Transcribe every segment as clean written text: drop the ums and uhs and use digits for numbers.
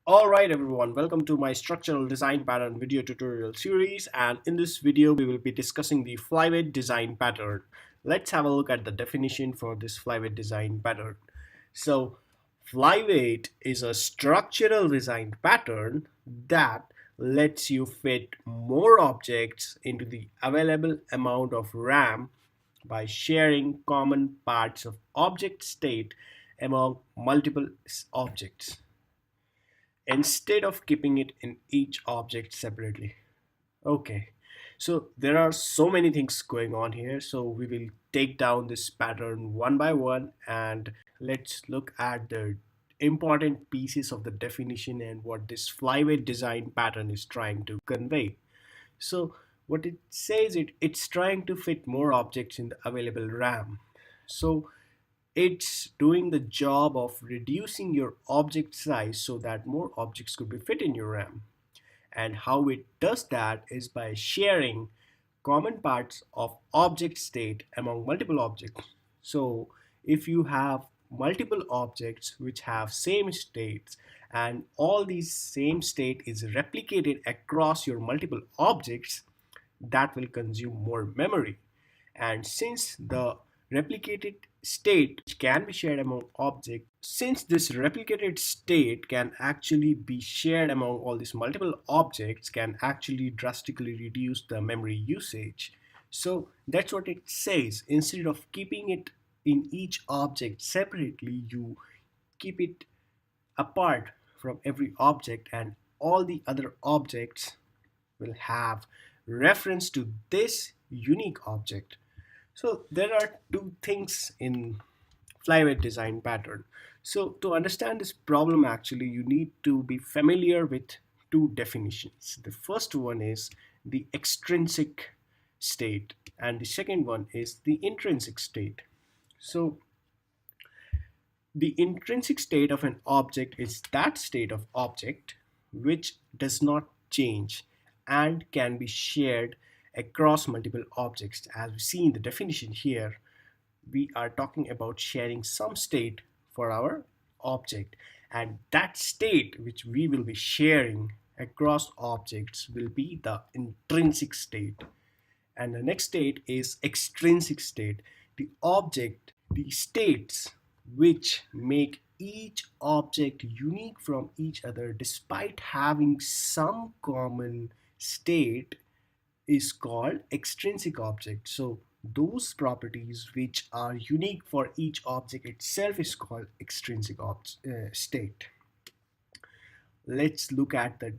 Alright everyone, welcome to my structural design pattern video tutorial series, and in this video we will be discussing the flyweight design pattern. Let's have a look at the definition for this flyweight design pattern. So flyweight is a structural design pattern that lets you fit more objects into the available amount of RAM by sharing common parts of object state among multiple objects instead of keeping it in each object separately. Okay, so there are so many things going on here, so we will take down this pattern one by one and let's look at the important pieces of the definition and what this flyweight design pattern is trying to convey. So what it says, it's trying to fit more objects in the available RAM. So it's doing the job of reducing your object size so that more objects could be fit in your RAM. And how it does that is by sharing common parts of object state among multiple objects. So if you have multiple objects which have same states and all these same state is replicated across your multiple objects, that will consume more memory. And since the replicated state can be shared among objects, since this replicated state can actually be shared among all these multiple objects, can actually drastically reduce the memory usage. So that's what it says. Instead of keeping it in each object separately, you keep it apart from every object, and all the other objects will have reference to this unique object. So there are two things in flyweight design pattern. So to understand this problem, actually you need to be familiar with two definitions. The first one is the extrinsic state and the second one is the intrinsic state. So the intrinsic state of an object is that state of object which does not change and can be shared across multiple objects. As we see in the definition here, we are talking about sharing some state for our object, and that state which we will be sharing across objects will be the intrinsic state. And the next state is extrinsic state, the object, the states which make each object unique from each other despite having some common state is called extrinsic object. So those properties which are unique for each object itself is called extrinsic state. Let's look at the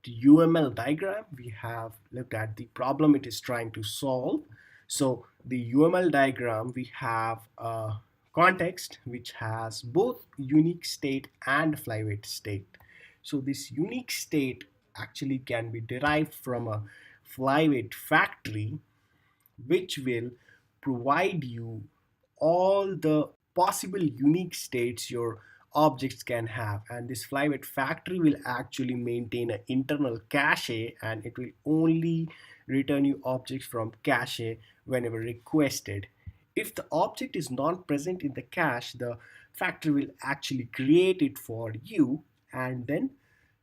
UML diagram. We have looked at the problem it is trying to solve. So the UML diagram, we have a context which has both unique state and flyweight state. So this unique state actually can be derived from a flyweight factory which will provide you all the possible unique states your objects can have, and this flyweight factory will actually maintain an internal cache and it will only return you objects from cache whenever requested. If the object is not present in the cache, the factory will actually create it for you and then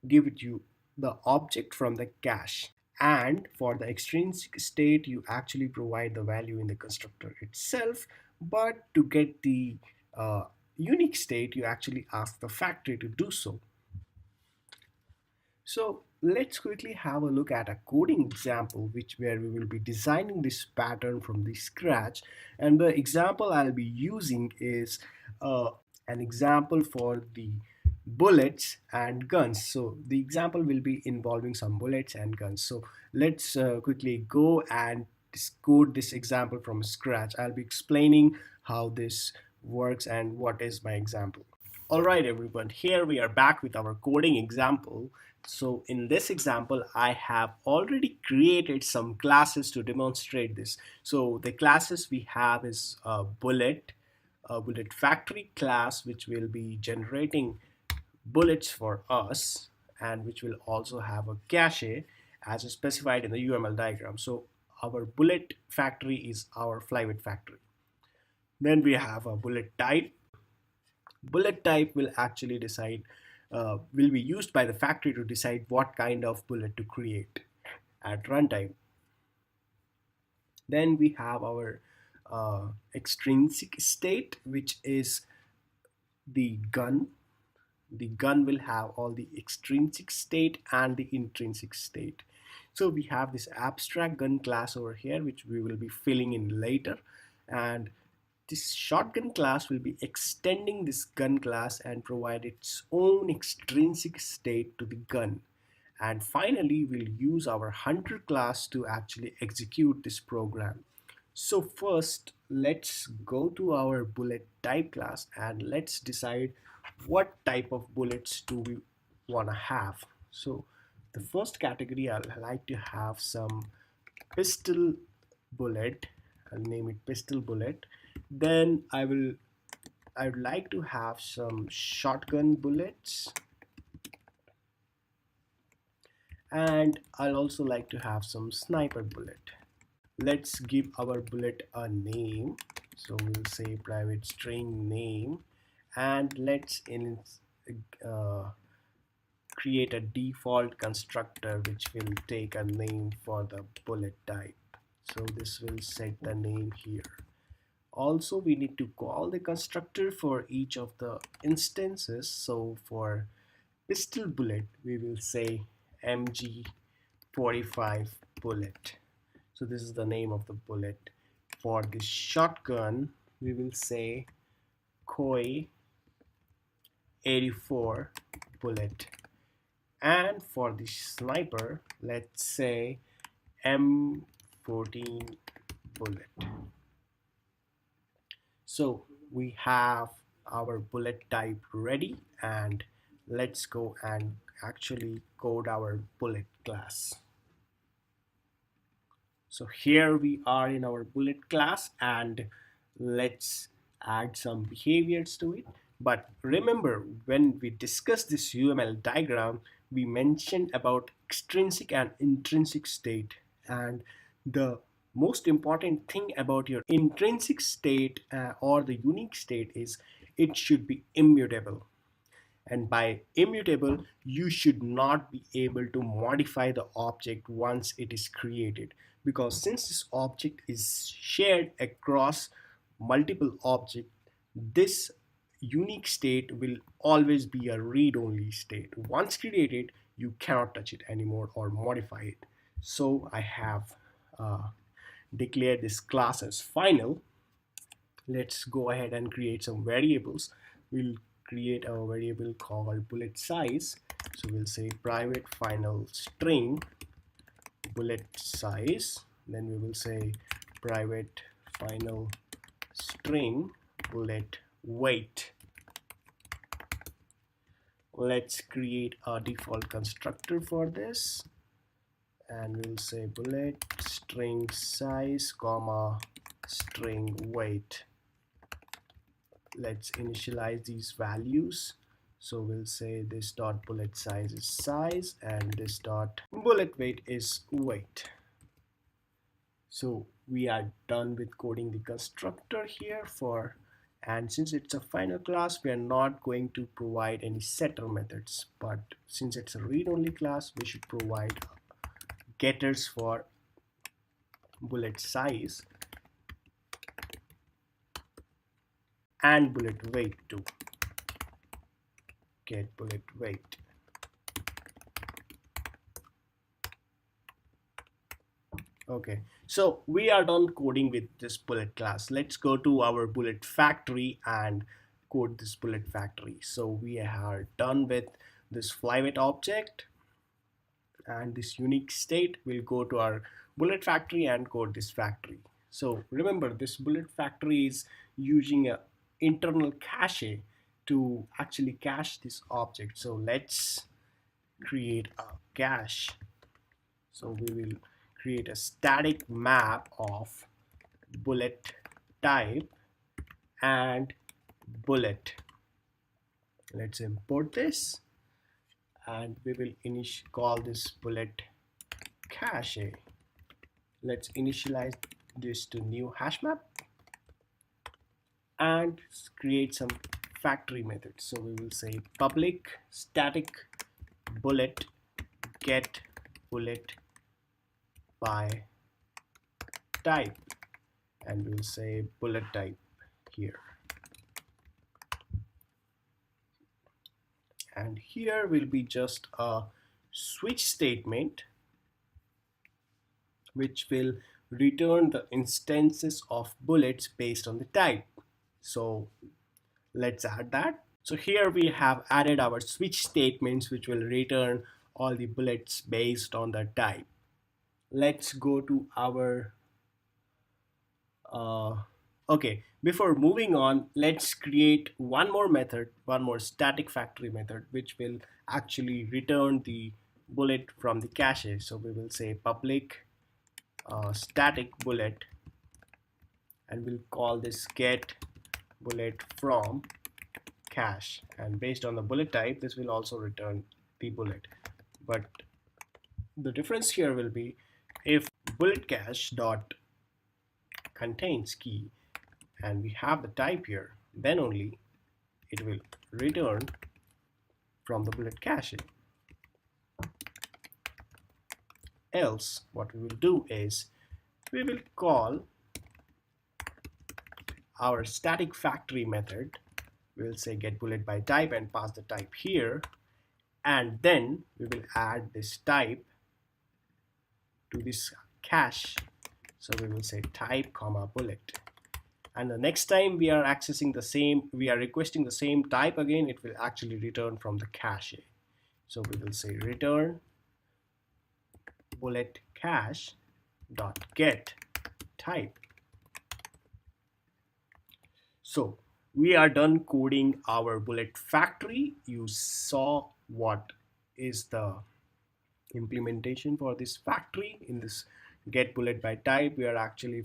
give it you the object from the cache. And for the extrinsic state, you actually provide the value in the constructor itself, but to get the unique state, you actually ask the factory to do so. So let's quickly have a look at a coding example where we will be designing this pattern from the scratch. And the example I'll be using is an example for the bullets and guns. So the example will be involving some bullets and guns. So let's quickly go and code this example from scratch. I'll be explaining how this works and what is my example. Alright everyone, here we are back with our coding example. So in this example, I have already created some classes to demonstrate this. So the classes we have is a bullet factory class, which will be generating bullets for us and which will also have a cache as specified in the UML diagram. So our bullet factory is our flyweight factory. Then we have a bullet type. Bullet type will actually decide will be used by the factory to decide what kind of bullet to create at runtime. Then we have our extrinsic state, which is the gun. The gun will have all the extrinsic state and the intrinsic state. So we have this abstract gun class over here, which we will be filling in later. And this shotgun class will be extending this gun class and provide its own extrinsic state to the gun. And finally, we'll use our hunter class to actually execute this program. So first, let's go to our bullet type class and let's decide what type of bullets do we want to have. So the first category, I'll like to have some pistol bullet. I'll name it pistol bullet. Then I would like to have some shotgun bullets, and I'll also like to have some sniper bullet. Let's give our bullet a name. So we'll say private string name, and let's create a default constructor which will take a name for the bullet type. So this will set the name here. Also, we need to call the constructor for each of the instances. So for pistol bullet, we will say MG45 bullet. So this is the name of the bullet. For the shotgun, we will say Koi 84 bullet. And for the sniper, let's say M14 bullet. So we have our bullet type ready, and let's go and actually code our bullet class. So here we are in our bullet class, and let's add some behaviors to it. But remember, when we discussed this UML diagram, we mentioned about extrinsic and intrinsic state, and the most important thing about your intrinsic state or the unique state is it should be immutable. And by immutable, you should not be able to modify the object once it is created, because since this object is shared across multiple objects, this unique state will always be a read-only state. Once created, you cannot touch it anymore or modify it. So I have declared this class as final. Let's go ahead and create some variables. We'll create a variable called bullet size. So we'll say private final string bullet size. Then we will say private final string bullet weight. Let's create a default constructor for this, and we'll say bullet string size comma string weight. Let's initialize these values. So we'll say this dot bullet size is size and this dot bullet weight is weight. So we are done with coding the constructor here for, and since it's a final class, we are not going to provide any setter methods, but since it's a read-only class, we should provide getters for bullet size and bullet weight too. Get bullet weight. Okay, so we are done coding with this bullet class. Let's go to our bullet factory and code this bullet factory. So we are done with this flyweight object and this unique state. We'll go to our bullet factory and code this factory. So remember, this bullet factory is using an internal cache to actually cache this object. So let's create a cache. So we will create a static map of bullet type and bullet. Let's import this, and we will call this bullet cache. Let's initialize this to new hash map and create some factory method. So we will say public static bullet get bullet by type, and we'll say bullet type here. And here will be just a switch statement which will return the instances of bullets based on the type. So let's add that. So here we have added our switch statements which will return all the bullets based on the type. Let's go to our okay, before moving on, let's create one more method, one more static factory method, which will actually return the bullet from the cache. So we will say public static bullet, and we'll call this get bullet from cache, and based on the bullet type this will also return the bullet. But the difference here will be, if bullet cache dot contains key and we have the type here, then only it will return from the bullet cache. Else what we will do is we will call our static factory method. We'll say get bullet by type and pass the type here, and then we will add this type to this cache. So we will say type comma bullet, and the next time we are accessing the same, we are requesting the same type again, it will actually return from the cache. So we will say return bullet cache dot get type. So we are done coding our bullet factory. You saw what is the implementation for this factory. In this get bullet by type, we are actually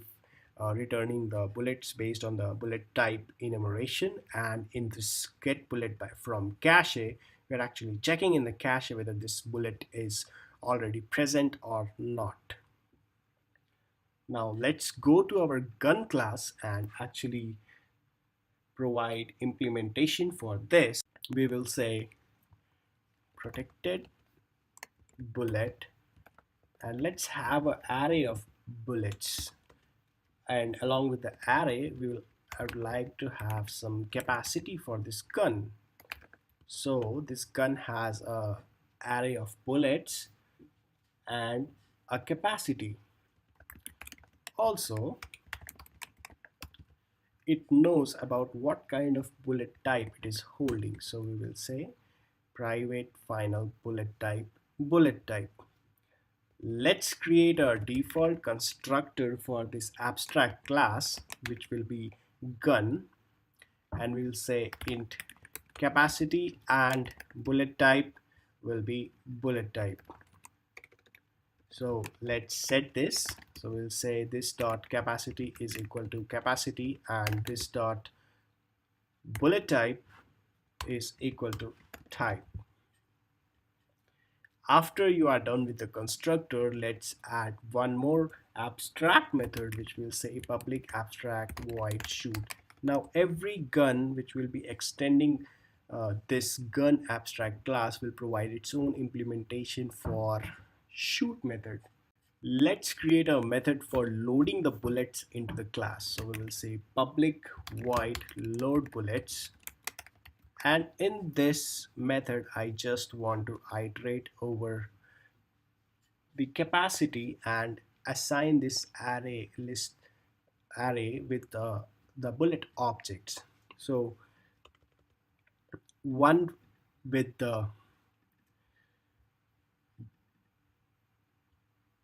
returning the bullets based on the bullet type enumeration, and in this get bullet by from cache, we are actually checking in the cache whether this bullet is already present or not. Now let's go to our gun class and actually provide implementation for this. We will say protected bullet, and let's have an array of bullets, and along with the array I would like to have some capacity for this gun. So this gun has a array of bullets and a capacity. Also it knows about what kind of bullet type it is holding. So we will say private final bullet type. Let's create a default constructor for this abstract class, which will be gun, and we'll say int capacity and bullet type will be bullet type. So let's set this. So we'll say this dot capacity is equal to capacity, and this dot bullet type is equal to type. After you are done with the constructor, let's add one more abstract method, which will say public abstract void shoot. Now every gun which will be extending this gun abstract class will provide its own implementation for shoot method. Let's create a method for loading the bullets into the class. So we will say public void load bullets, and in this method I just want to iterate over the capacity and assign this array with the bullet objects. So one with the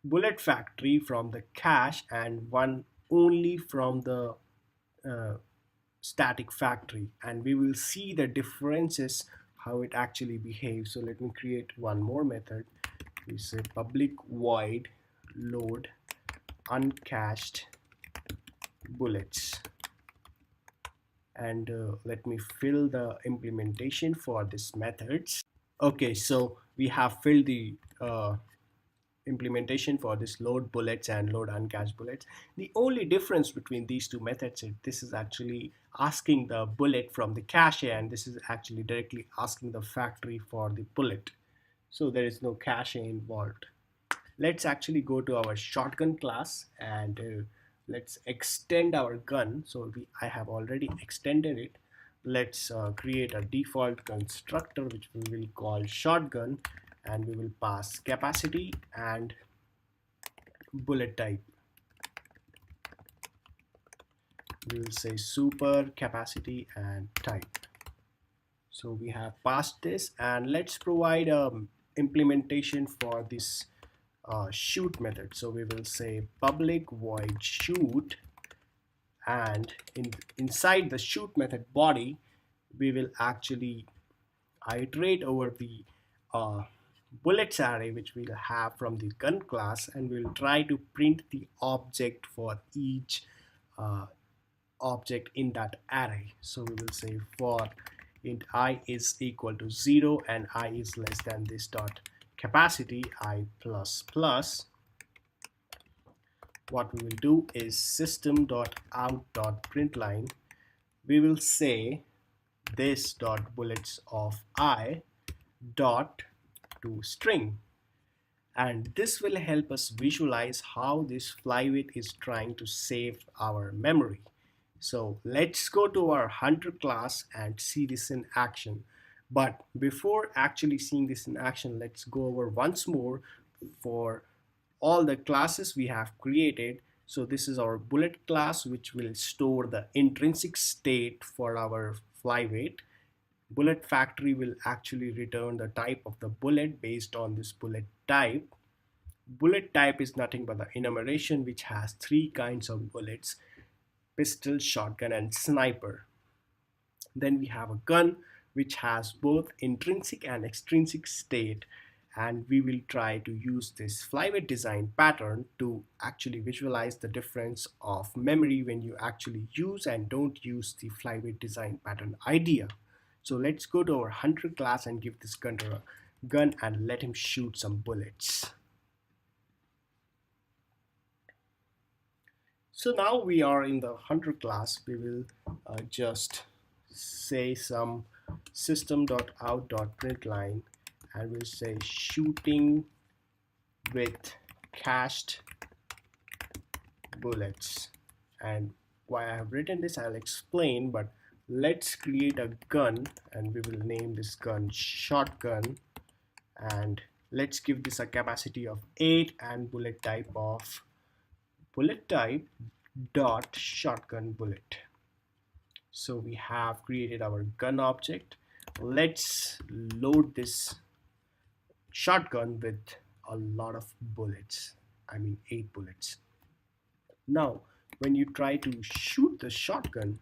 bullet factory from the cache, and one only from the static factory, and we will see the differences how it actually behaves. So let me create one more method. We say public void load uncached bullets, and let me fill the implementation for this methods. Okay, so we have filled the implementation for this load bullets and load uncached bullets. The only difference between these two methods is this is actually asking the bullet from the cache, and this is actually directly asking the factory for the bullet. So there is no cache involved. Let's actually go to our shotgun class and let's extend our gun. So I have already extended it. Let's create a default constructor which we will call shotgun, and we will pass capacity and bullet type. We will say super capacity and type. So we have passed this, and let's provide a implementation for this shoot method. So we will say public void shoot, and inside the shoot method body we will actually iterate over the uh, bullets array which we'll have from the gun class, and we'll try to print the object for each uh, object in that array. So we will say for int I is equal to 0 and I is less than this dot capacity I plus plus. What we will do is system.out.println. We will say this dot bullets of I dot to string, and this will help us visualize how this flyweight is trying to save our memory. So let's go to our hunter class and see this in action. But before actually seeing this in action, let's go over once more for all the classes we have created. So this is our bullet class, which will store the intrinsic state for our flyweight. Bullet factory will actually return the type of the bullet based on this bullet type. Bullet type is nothing but the enumeration which has three kinds of bullets: pistol, shotgun, and sniper. Then we have a gun which has both intrinsic and extrinsic state, and we will try to use this flyweight design pattern to actually visualize the difference of memory when you actually use and don't use the flyweight design pattern idea. So let's go to our hunter class and give this gunner a gun and let him shoot some bullets. So now we are in the hunter class. We will just say some system.out.println, and we'll say shooting with cached bullets. And why I have written this I'll explain, but let's create a gun and we will name this gun shotgun, and let's give this a capacity of 8 and bullet type of bullet type dot shotgun bullet. So we have created our gun object. Let's load this shotgun with a lot of bullets. I mean 8 bullets. Now when you try to shoot the shotgun,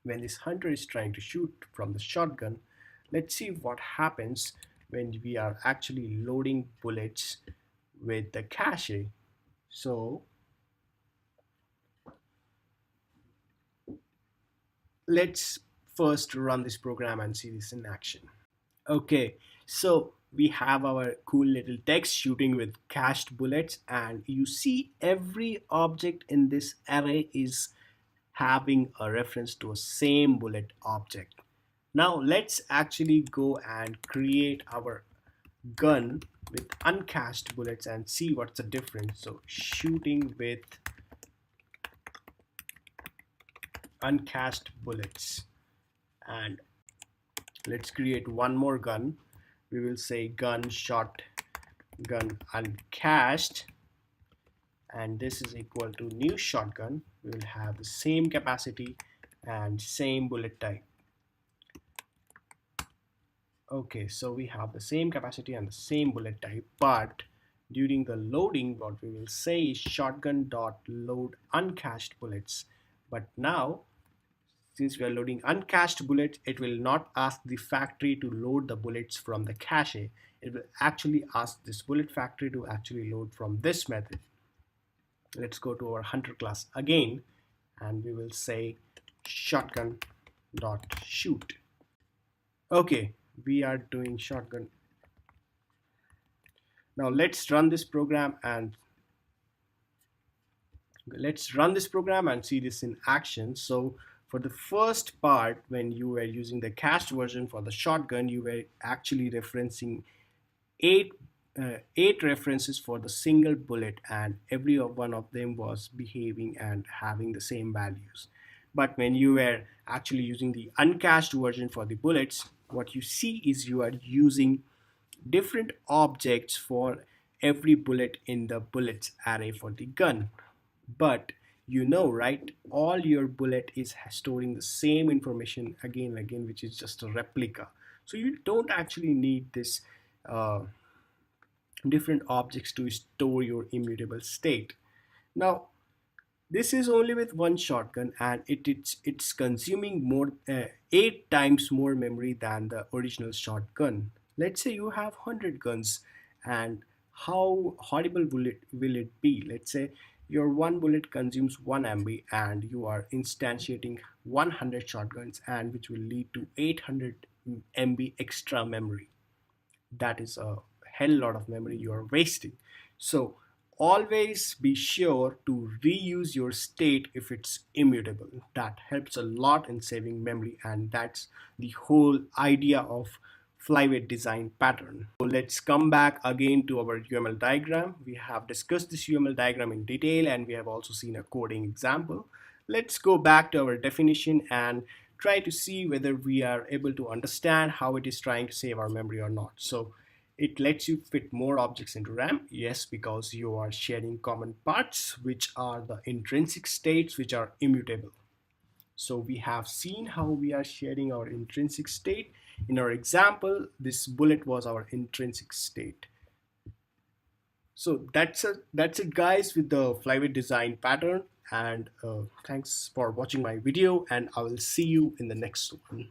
when this hunter is trying to shoot from the shotgun, let's see what happens when we are actually loading bullets with the cache. So let's first run this program and see this in action. Okay, so we have our cool little text shooting with cached bullets, and you see every object in this array is having a reference to a same bullet object. Now let's actually go and create our gun with uncached bullets and see what's the difference. So shooting with uncached bullets, and let's create one more gun. We will say gun shotgun uncached, and this is equal to new shotgun. We will have the same capacity and same bullet type. Okay, so we have the same capacity and the same bullet type, but during the loading what we will say is shotgun dot load uncached bullets. But now since we are loading uncached bullets, it will not ask the factory to load the bullets from the cache. It will actually ask this bullet factory to actually load from this method. Let's go to our hunter class again, and we will say shotgun dot shoot. Okay, we are doing shotgun. Now let's run this program and see this in action. So for the first part, when you were using the cached version for the shotgun, you were actually referencing eight eight references for the single bullet, and every one of them was behaving and having the same values. But when you were actually using the uncached version for the bullets, what you see is you are using different objects for every bullet in the bullets array for the gun. But you know, right, all your bullet is storing the same information again and again, which is just a replica. So you don't actually need this uh, different objects to store your immutable state. Now, this is only with one shotgun, and it's consuming more 8 times more memory than the original shotgun. Let's say you have 100 guns, and how horrible will it be? Let's say your one bullet consumes 1 MB, and you are instantiating 100 shotguns, and which will lead to 800 MB extra memory. That is a hell lot of memory you are wasting. So always be sure to reuse your state if it's immutable. That helps a lot in saving memory, and that's the whole idea of flyweight design pattern. So let's come back again to our UML diagram. We have discussed this UML diagram in detail, and we have also seen a coding example. Let's go back to our definition and try to see whether we are able to understand how it is trying to save our memory or not. So it lets you fit more objects into RAM. Yes, because you are sharing common parts, which are the intrinsic states, which are immutable. So we have seen how we are sharing our intrinsic state. In our example, this bullet was our intrinsic state. So that's it guys, with the flyweight design pattern. And thanks for watching my video, and I will see you in the next one.